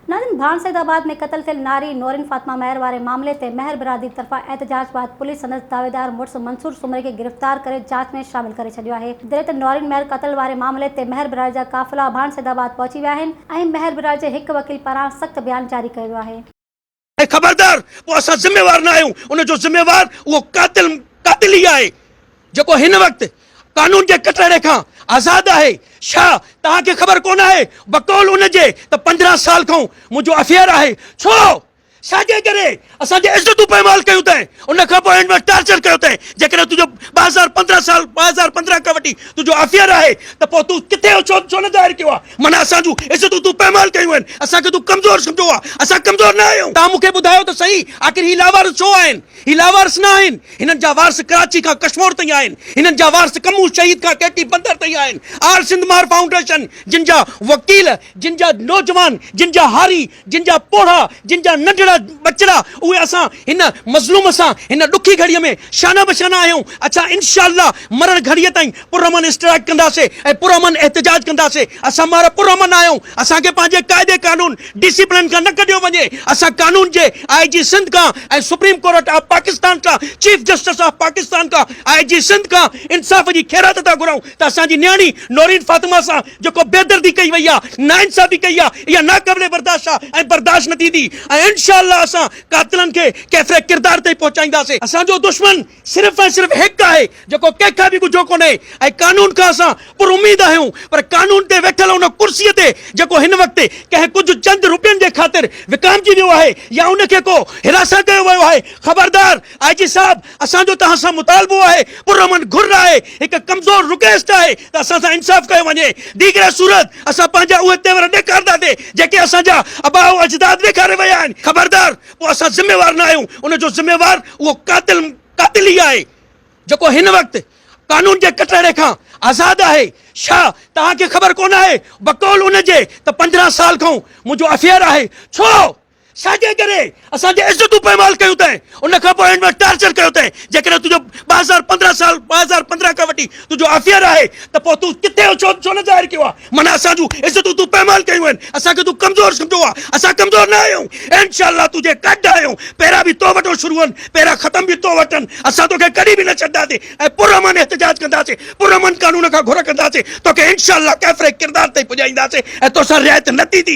नाज़रीन, भाण सैदाबाद में क़त्ल थियल नारी नौरीन फातिमा महर वारे मामले ते महर बिरादरी तरफ़ा एहतजाज बाद पुलिस संदसि दावेदार मुड़स मंसूर सुमरे के गिरफ्तार करे जांच में शामिल करे छॾियो आहे। दरित नौरीन महर क़त्ल वारे मामले ते महर बिरादरी जा काफ़िला भाण सैदाबाद पहुची विया आहिनि ऐं महर बिरादरी जे हिकु वकील पारां सख़्त बयान जारी कयो वियो आहे। खबरदार, वो असां ज़िम्मेवार न आहियूं, उन जो ज़िम्मेवार उहो कातिल ई आहे जेको हिन वक़्तु कानून जे कटहरे खां आज़ाद आहे। छा तव्हांखे ख़बर कोन आहे बकौल उन जे त 15 साल खां मुंहिंजो अफेयर आहे? छो छाजे करे असांजे इज़तूं पैमाल कयूं अथई, उन खां पोइ हिन में टार्चर कयो अथई। जेकॾहिं तुंहिंजो 2015 खां वठी तुंहिंजो अफेयर आहे त पोइ तूं किथे छो न ज़ाहिर कयो आहे? माना असांजूं इज़तूं तूं पैमाल कयूं आहिनि, असांखे तूं कमज़ोर सम्झो आहे। असां कमज़ोर न आहियूं। तव्हां मूंखे ॿुधायो त सही, आख़िर ही लावारिस छो आहिनि? ही लावारिस न आहिनि। हिननि जा वारिस कराची खां कश्मीर ताईं आहिनि। हिननि जा वारिस कमू शहीद खां केटी बंदर ताईं आहिनि। आर सिंध मार फाउंडेशन जिन जा वकील, जिन जा नौजवान, जिन जा हारी, जिन जा पोढ़ा, जिन जा नंढड़ा बचड़ा, उहे असां हिन मज़लूम सां हिन ॾुखी घड़ीअ में शाना बशाना आहियूं। अच्छा, इंशाअल्लाह मरण घड़ीअ ताईं पुरअमन स्ट्राइक कंदासीं ऐं पुरअमन एहतजाज कंदासीं। असां मारा पुरअमन आहियूं। असांखे पंहिंजे क़ाइदे कानून डिसिप्लिन खां न कढियो वञे। असां कानून जे IG सिंध खां ऐं सुप्रीम कोर्ट ऑफ पाकिस्तान खां, चीफ जस्टिस ऑफ पाकिस्तान खां, IG सिंध खां इंसाफ़ जी ख़ैरात था घुरऊं त असांजी न्याणी नौरीन फातिमा सां जेको बेदर्दी कई वई आहे, नाइंसाफ़ी कई आहे, इहा नाक़ाबिले बर्दाश्त आहे ऐं बर्दाश्त न थींदी। ऐं इंशाअल्लाह असां कातिलनि खे कैफ़रे किरदार ते पहुचाईंदासीं। असांजो दुश्मन सिर्फ़ ऐं सिर्फ़ हिकु आहे जेको कंहिंखां बि ॻुझो कोन्हे ऐं कानून खां असां पर उम्मीद आहियूं। पर कानून ते वेठल उन कुर्सीअ ते जेको हिन वक़्तु कंहिं कुझु चंद रुपयनि जे ख़ातिर विकामजी वियो आहे या उनखे को हिरासत कयो वियो आहे, ख़बरदार IG साहब, असांजो तव्हां सां मुतालबो आहे, पुरअमन घुर आहे, हिकु कमज़ोर रिक्वेस्ट आहे त असां सां इंसाफ़ कयो वञे। दीगर सूरत असां पंहिंजा उहे तेवर ॾेखारींदासीं जेके असांजा अबाउ अजदाद ॾेखारे विया आहिनि। ख़बरदार, पोइ असां ज़िम्मेवार न आहियूं, उन जो ज़िम्मेवार उहो कातिल ई आहे जेको हिन वक़्तु कानून जे कटहरे खां आज़ाद आहे। छा तव्हांखे ख़बर कोन आहे बकौल उन जे त 15 साल खां मुंहिंजो अफेयर आहे? छो छाजे करे असांजे इज़तूं पैमाल कयूं अथई, उन खां पोइ हिन में टार्चर कयो अथई। जेकॾहिं तुंहिंजो 2015 खां वठी तुंहिंजो अफेयर आहे त पोइ तूं किथे छो न ज़ाहिर कयो आहे? माना असांजूं इज़तूं तूं पैमाल कयूं आहिनि, असांखे तूं कमज़ोर सम्झो आहे। असां कमज़ोर न आहियूं। इंशाअल्लाह तुंहिंजे कढ आहियूं। पहिरां बि तो वटो शुरू आहिनि, पहिरां ख़तम बि तो वटनि। असां तोखे कॾहिं बि न छॾंदासीं ऐं पुरअमन एहतजाज कंदासीं, पुरअमन कानून खां घुर कंदासीं। तोखे इंशाअल्लाह कैफ़रे किरदार ते पुॼाईंदासीं ऐं तोसां रिआयत न थींदी।